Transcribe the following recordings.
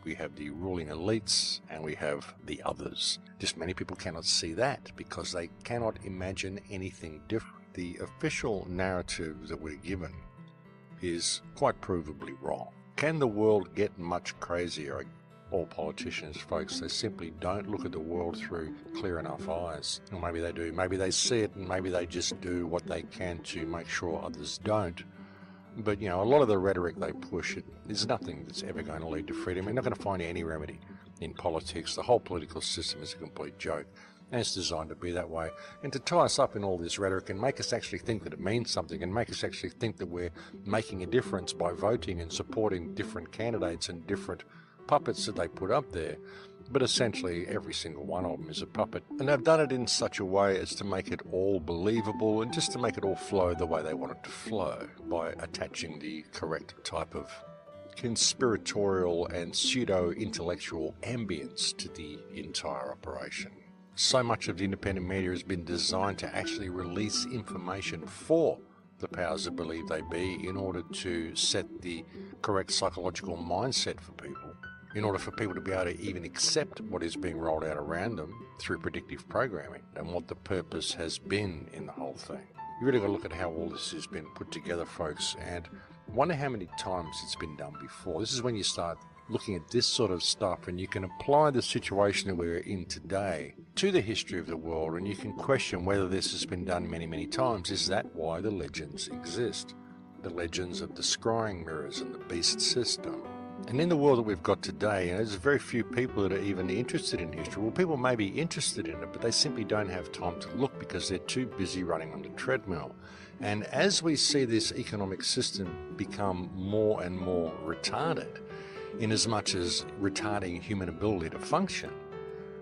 We have the ruling elites and we have the others. Just many people cannot see that because they cannot imagine anything different. The official narrative that we're given is quite provably wrong. Can the world get much crazier? All politicians, folks, they simply don't look at the world through clear enough eyes. Or maybe they do. Maybe they see it and maybe they just do what they can to make sure others don't. But, you know, a lot of the rhetoric they push, is nothing that's ever going to lead to freedom. You're not going to find any remedy in politics. The whole political system is a complete joke. And it's designed to be that way. And to tie us up in all this rhetoric and make us actually think that it means something and make us actually think that we're making a difference by voting and supporting different candidates and different puppets that they put up there. But essentially every single one of them is a puppet. And they've done it in such a way as to make it all believable and just to make it all flow the way they want it to flow by attaching the correct type of conspiratorial and pseudo-intellectual ambience to the entire operation. So much of the independent media has been designed to actually release information for the powers that believe they be in order to set the correct psychological mindset for people, in order for people to be able to even accept what is being rolled out around them through predictive programming and what the purpose has been in the whole thing. You really got to look at how all this has been put together, folks, and wonder how many times it's been done before. This is when you start looking at this sort of stuff and you can apply the situation that we're in today to the history of the world, and you can question whether this has been done many, many times. Is that why the legends exist? The legends of the scrying mirrors and the beast system. And in the world that we've got today, there's very few people that are even interested in history. Well, people may be interested in it, but they simply don't have time to look because they're too busy running on the treadmill. And as we see this economic system become more and more retarded, in as much as retarding human ability to function,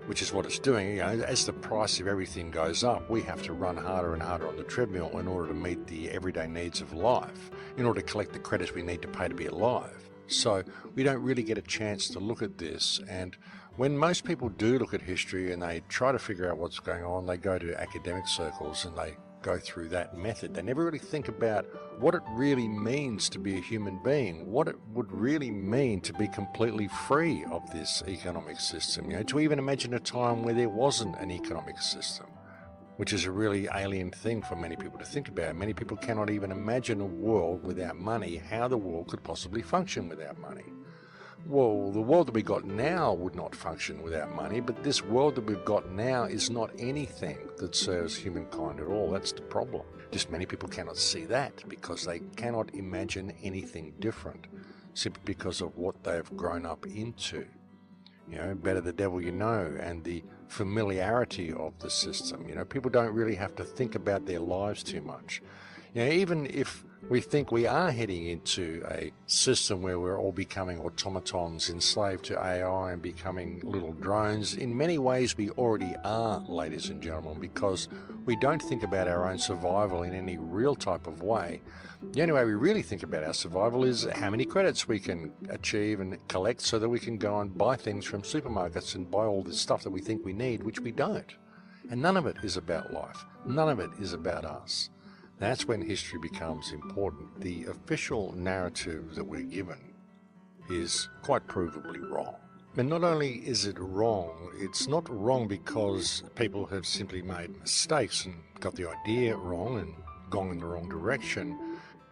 which is what it's doing, you know, as the price of everything goes up, we have to run harder and harder on the treadmill in order to meet the everyday needs of life, in order to collect the credits we need to pay to be alive. So we don't really get a chance to look at this. And when most people do look at history and they try to figure out what's going on, they go to academic circles and they go through that method. They never really think about what it really means to be a human being, what it would really mean to be completely free of this economic system, you know, to even imagine a time where there wasn't an economic system, which is a really alien thing for many people to think about. Many people cannot even imagine a world without money, how the world could possibly function without money. Well, the world that we got now would not function without money, but this world that we've got now is not anything that serves humankind at all. That's the problem. Just many people cannot see that because they cannot imagine anything different, simply because of what they've grown up into. You know, better the devil you know, and the familiarity of the system. You know, people don't really have to think about their lives too much. You know, even if we think we are heading into a system where we're all becoming automatons, enslaved to AI and becoming little drones, in many ways we already are, ladies and gentlemen, because we don't think about our own survival in any real type of way. The only way we really think about our survival is how many credits we can achieve and collect so that we can go and buy things from supermarkets and buy all this stuff that we think we need, which we don't. And none of it is about life. None of it is about us. That's when history becomes important. The official narrative that we're given is quite provably wrong. And not only is it wrong, it's not wrong because people have simply made mistakes and got the idea wrong and gone in the wrong direction.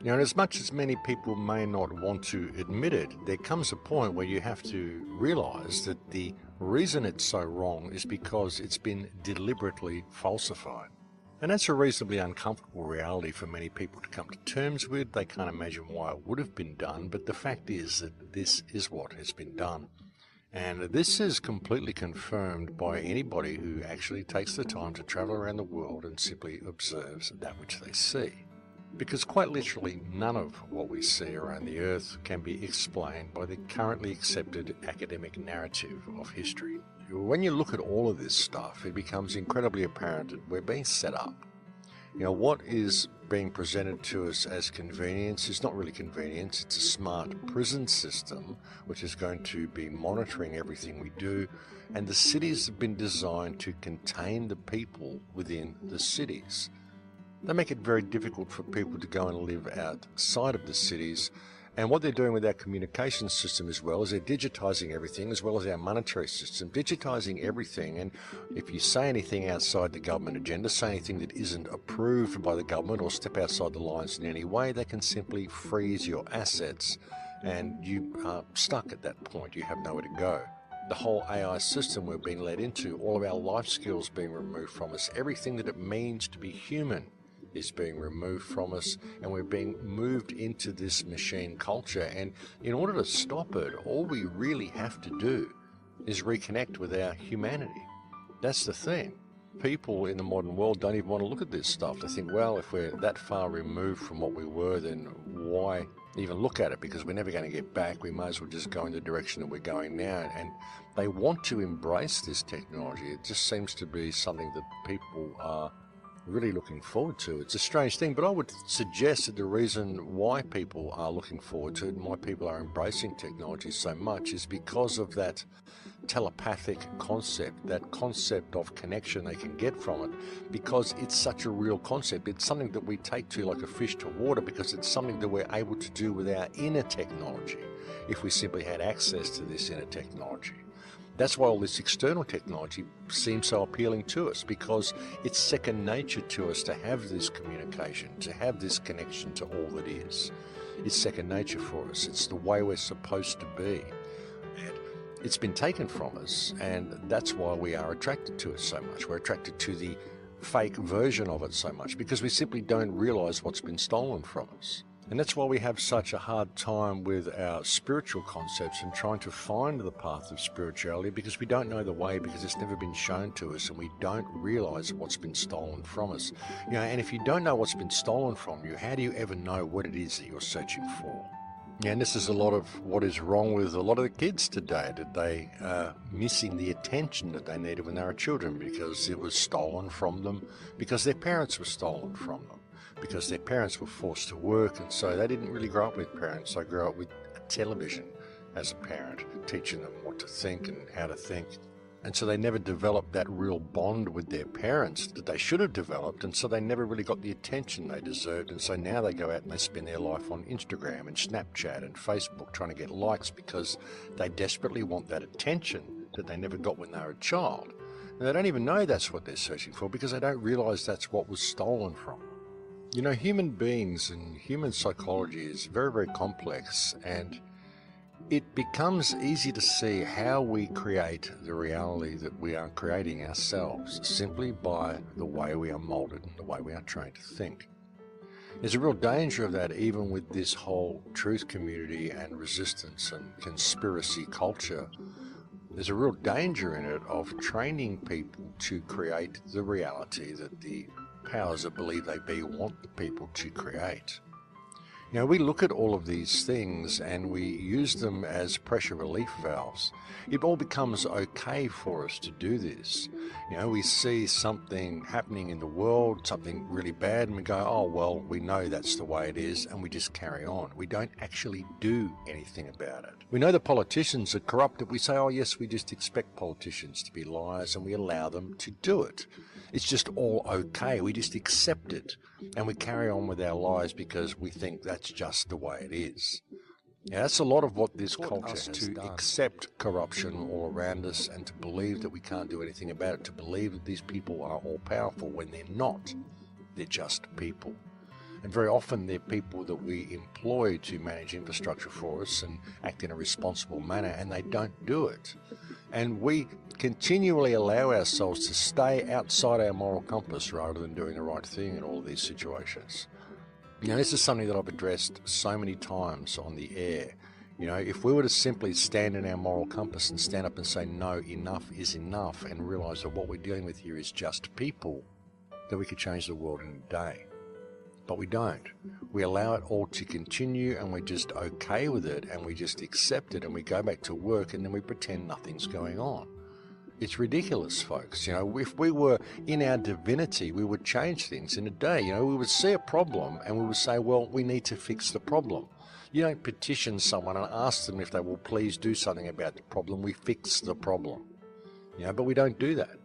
You know, and as much as many people may not want to admit it, there comes a point where you have to realize that the reason it's so wrong is because it's been deliberately falsified. And that's a reasonably uncomfortable reality for many people to come to terms with. They can't imagine why it would have been done, but the fact is that this is what has been done. And this is completely confirmed by anybody who actually takes the time to travel around the world and simply observes that which they see. Because quite literally none of what we see around the earth can be explained by the currently accepted academic narrative of history. When you look at all of this stuff, it becomes incredibly apparent that we're being set up. You know, what is being presented to us as convenience is not really convenience. It's a smart prison system which is going to be monitoring everything we do, and the cities have been designed to contain the people within the cities. They make it very difficult for people to go and live outside of the cities, And what they're doing with our communication system as well is they're digitizing everything, as well as our monetary system, digitizing everything. And if you say anything outside the government agenda, say anything that isn't approved by the government or step outside the lines in any way, they can simply freeze your assets and you are stuck at that point. You have nowhere to go. The whole AI system we're being led into, all of our life skills being removed from us, everything that it means to be human is being removed from us, and we're being moved into this machine culture. And in order to stop it, all we really have to do is reconnect with our humanity. That's the thing. People in the modern world don't even want to look at this stuff. They think, well, if we're that far removed from what we were, then why even look at it? Because we're never going to get back. We might as well just go in the direction that we're going now. And they want to embrace this technology. It just seems to be something that people are really looking forward to. It's a strange thing, but I would suggest that the reason why people are looking forward to it and why people are embracing technology so much is because of that telepathic concept, that concept of connection they can get from it, because it's such a real concept. It's something that we take to like a fish to water, because it's something that we're able to do with our inner technology if we simply had access to this inner technology. That's why all this external technology seems so appealing to us, because it's second nature to us to have this communication, to have this connection to all that is. It's second nature for us. It's the way we're supposed to be. And it's been taken from us, and that's why we are attracted to it so much. We're attracted to the fake version of it so much, because we simply don't realize what's been stolen from us. And that's why we have such a hard time with our spiritual concepts and trying to find the path of spirituality, because we don't know the way, because it's never been shown to us, and we don't realize what's been stolen from us. And if you don't know what's been stolen from you, how do you ever know what it is that you're searching for? And this is a lot of what is wrong with a lot of the kids today, that they are missing the attention that they needed when they were children, because it was stolen from them, because their parents were stolen from them, because their parents were forced to work, and so they didn't really grow up with parents. They grew up with television as a parent, teaching them what to think and how to think. And so they never developed that real bond with their parents that they should have developed, and so they never really got the attention they deserved. And so now they go out and they spend their life on Instagram and Snapchat and Facebook trying to get likes, because they desperately want that attention that they never got when they were a child. And they don't even know that's what they're searching for, because they don't realize that's what was stolen from them. Human beings and human psychology is very, very complex, and it becomes easy to see how we create the reality that we are creating ourselves, simply by the way we are molded and the way we are trained to think. There's a real danger of that, even with this whole truth community and resistance and conspiracy culture. There's a real danger in it of training people to create the reality that the powers that believe they be want the people to create. We look at all of these things and we use them as pressure relief valves. It all becomes okay for us to do this. We see something happening in the world, something really bad, and we go, oh, well, we know that's the way it is, and we just carry on. We don't actually do anything about it. We know the politicians are corrupt, and we say, oh, yes, we just expect politicians to be liars, and we allow them to do it. It's just all okay. We just accept it, and we carry on with our lives because we think that's just the way it is. That's a lot of what this culture has to done. Accept corruption all around us, and to believe that we can't do anything about it, to believe that these people are all powerful when they're not. They're just people. And very often they're people that we employ to manage infrastructure for us and act in a responsible manner, and they don't do it. And we continually allow ourselves to stay outside our moral compass rather than doing the right thing in all of these situations. This is something that I've addressed so many times on the air. If we were to simply stand in our moral compass and stand up and say, no, enough is enough, and realize that what we're dealing with here is just people, then we could change the world in a day. But we don't. We allow it all to continue, and we're just okay with it, and we just accept it, and we go back to work, and then we pretend nothing's going on. It's ridiculous, folks. If we were in our divinity, we would change things in a day. We would see a problem and we would say, well, we need to fix the problem. You don't petition someone and ask them if they will please do something about the problem. We fix the problem. But we don't do that.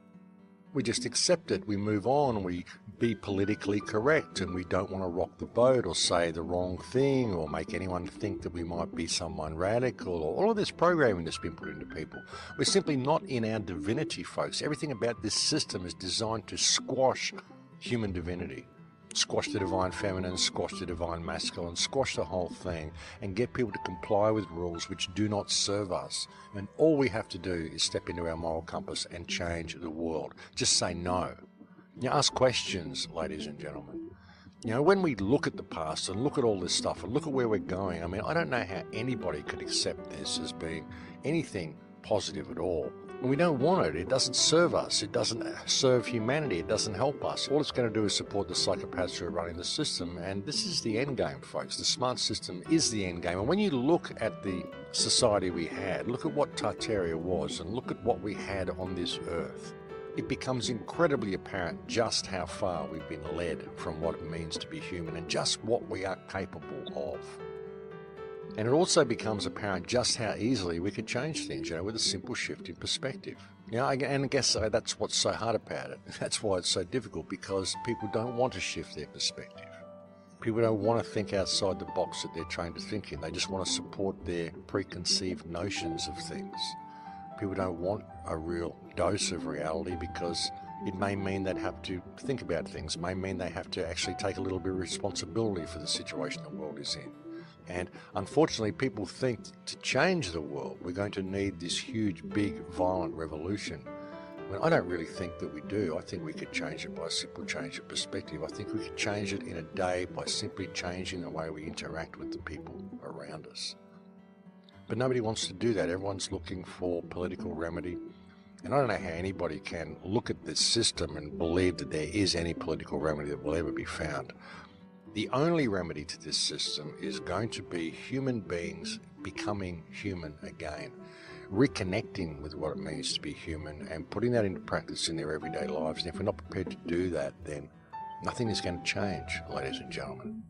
We just accept it, we move on, we be politically correct, and we don't want to rock the boat or say the wrong thing or make anyone think that we might be someone radical, or all of this programming that's been put into people. We're simply not in our divinity, folks. Everything about this system is designed to squash human divinity. Squash the divine feminine, squash the divine masculine, squash the whole thing, and get people to comply with rules which do not serve us. And all we have to do is step into our moral compass and change the world. Just say no. Ask questions, ladies and gentlemen. When we look at the past and look at all this stuff and look at where we're going, I mean, I don't know how anybody could accept this as being anything positive at all. And we don't want it. It doesn't serve us. It doesn't serve humanity. It doesn't help us. All it's going to do is support the psychopaths who are running the system. And this is the end game, folks. The smart system is the end game. And when you look at the society we had, look at what Tartaria was, and look at what we had on this earth, it becomes incredibly apparent just how far we've been led from what it means to be human and just what we are capable of. And it also becomes apparent just how easily we could change things, with a simple shift in perspective. And I guess that's what's so hard about it. That's why it's so difficult, because people don't want to shift their perspective. People don't want to think outside the box that they're trained to think in. They just want to support their preconceived notions of things. People don't want a real dose of reality, because it may mean they'd have to think about things. It may mean they have to actually take a little bbit of responsibility for the situation the world is in. And unfortunately, people think to change the world, we're going to need this huge, big, violent revolution. I don't really think that we do. I think we could change it by a simple change of perspective. I think we could change it in a day by simply changing the way we interact with the people around us. But nobody wants to do that. Everyone's looking for political remedy. And I don't know how anybody can look at this system and believe that there is any political remedy that will ever be found. The only remedy to this system is going to be human beings becoming human again, reconnecting with what it means to be human and putting that into practice in their everyday lives. And if we're not prepared to do that, then nothing is going to change, ladies and gentlemen.